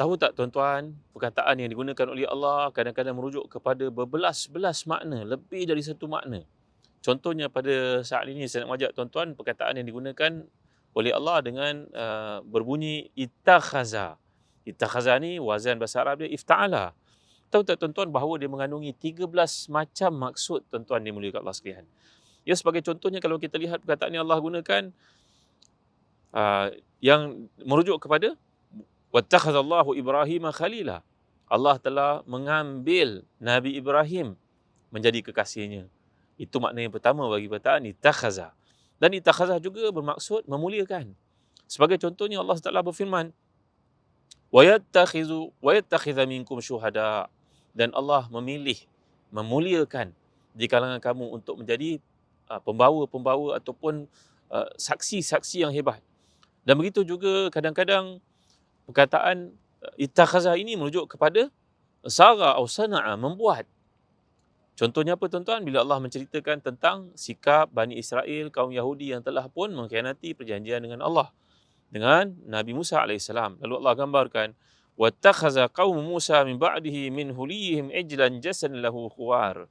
Tahu tak tuan-tuan, perkataan yang digunakan oleh Allah kadang-kadang merujuk kepada berbelas-belas makna, lebih dari satu makna. Contohnya pada saat ini saya nak ajak tuan-tuan perkataan yang digunakan oleh Allah dengan berbunyi ittakhaza. Ittakhaza ni wazan bahasa Arab dia ifta'ala. Tahu tak tuan-tuan bahawa dia mengandungi 13 macam maksud tuan-tuan dimuliakan Allah sekalian. Ya, sebagai contohnya kalau kita lihat perkataan yang Allah gunakan yang merujuk kepada wattakhadallahu Ibrahim khalila. Allah telah mengambil Nabi Ibrahim menjadi kekasihnya. Itu makna yang pertama bagi perkataan ittakhaza. Dan ittakhaza juga bermaksud memuliakan. Sebagai contohnya Allah Taala berfirman, wa yattakhidha minkum syuhada, dan Allah memilih memuliakan di kalangan kamu untuk menjadi pembawa-pembawa ataupun saksi-saksi yang hebat. Dan begitu juga kadang-kadang perkataan ittakhaza ini merujuk kepada sara atau sana'a, membuat. Contohnya apa tuan-tuan? Bila Allah menceritakan tentang sikap Bani Israel, kaum Yahudi yang telah pun mengkhianati perjanjian dengan Allah, dengan Nabi Musa AS. Lalu Allah gambarkan, وَاتَّخَذَ قَوْمُ مُوسَى مِنْ بَعْدِهِ مِنْ هُلِيِّهِمْ عِجْلًا جَسَدًا لَهُ خُوَارٌ.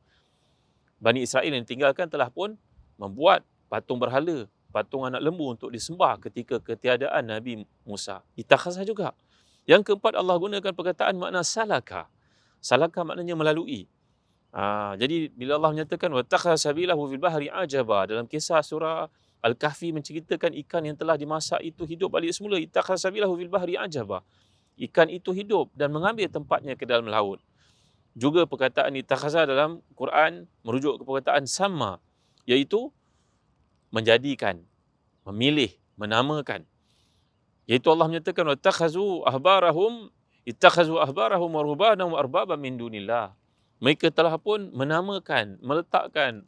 Bani Israel yang ditinggalkan telah pun membuat patung berhala, patung anak lembu untuk disembah ketika ketiadaan Nabi Musa. Ittakhazah juga. Yang keempat, Allah gunakan perkataan makna salaka. Salaka maknanya melalui. Jadi bila Allah menyatakan wattakhadha sabilahu fil bahri ajaba, dalam kisah surah Al-Kahfi menceritakan ikan yang telah dimasak itu hidup balik semula. Ittakhadha sabilahu fil bahri ajaba. Ikan itu hidup dan mengambil tempatnya ke dalam laut. Juga perkataan ittakhadha dalam Quran merujuk ke perkataan sama, iaitu menjadikan, memilih, menamakan. Iaitu Allah menyatakan wattakhazu ahbarahum wa ruhbanahum arbaba min dunillah. Mereka telah pun menamakan, meletakkan,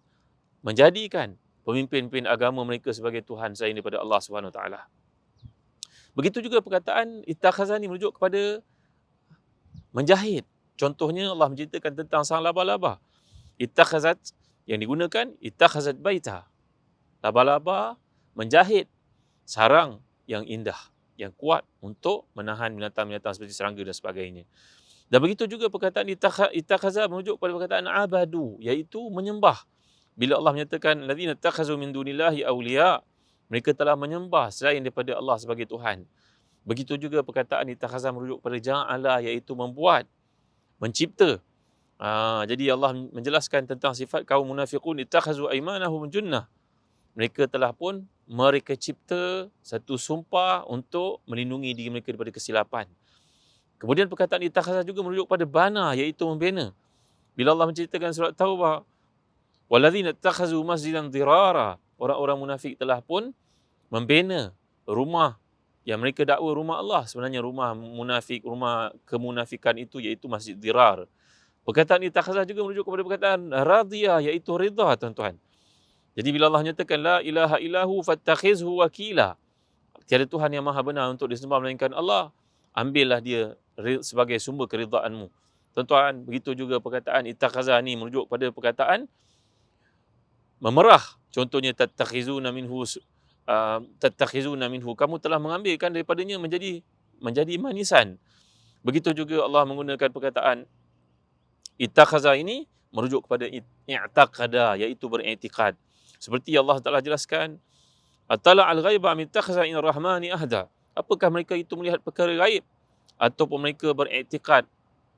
menjadikan pemimpin-pemimpin agama mereka sebagai Tuhan selain daripada Allah Subhanahu Wa Taala. Begitu juga perkataan ittakhazah ni merujuk kepada menjahit. Contohnya Allah menceritakan tentang sang laba-laba. Ittakhazat, yang digunakan ittakhazat baita. Laba-laba menjahit sarang yang indah, yang kuat untuk menahan binatang-binatang seperti serangga dan sebagainya. Dan begitu juga perkataan ittakhazah merujuk pada perkataan abadu, iaitu menyembah. Bila Allah menyatakan allazina ittakhazu min dunillahi awliya, mereka telah menyembah selain daripada Allah sebagai Tuhan. Begitu juga perkataan ittakhazah merujuk pada ja'ala, iaitu membuat, mencipta. Jadi Allah menjelaskan tentang sifat kaum munafiqun, ittakhazu aymanahum junnah. Mereka telah pun mereka cipta satu sumpah untuk melindungi diri mereka daripada kesilapan. Kemudian perkataan ittakhazah juga merujuk pada bana, iaitu membina. Bila Allah menceritakan surat Taubah, walladzina ittakhazu masjidan dirara, orang-orang munafik telah pun membina rumah yang mereka dakwa rumah Allah, sebenarnya rumah munafik, rumah kemunafikan itu iaitu Masjid Dirar. Perkataan ittakhazah juga merujuk kepada perkataan radiyah, iaitu ridha tuan-tuan. Jadi bila Allah nyatakan la ilaha illahu fattakhizhu wakila, tiada Tuhan yang maha benar untuk disembah melainkan Allah, ambillah dia sebagai sumber keridhaanmu. Tuan-tuan, begitu juga perkataan ittakhazah ni merujuk pada perkataan memerah. Contohnya tattakhizuna minhu, kamu telah mengambilkan daripadanya menjadi manisan. Begitu juga Allah menggunakan perkataan ittakhazah ini merujuk kepada i'taqada, iaitu beriktikad. Seperti Allah Taala jelaskan, atala al-ghaiba am ittakhadha in rahmani ahda. Apakah mereka itu melihat perkara gaib ataupun mereka beriktikad,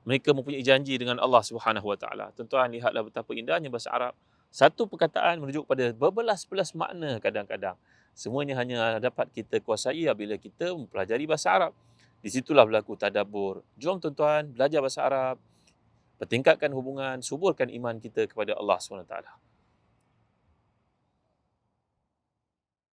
mereka mempunyai janji dengan Allah Subhanahu Wa Taala. Tuan-tuan, lihatlah betapa indahnya bahasa Arab. Satu perkataan merujuk pada berbelas-belas makna kadang-kadang. Semuanya hanya dapat kita kuasai apabila kita mempelajari bahasa Arab. Di situlah berlaku tadabbur. Jom tuan-tuan belajar bahasa Arab, pertingkatkan hubungan, suburkan iman kita kepada Allah Subhanahu Wa Taala.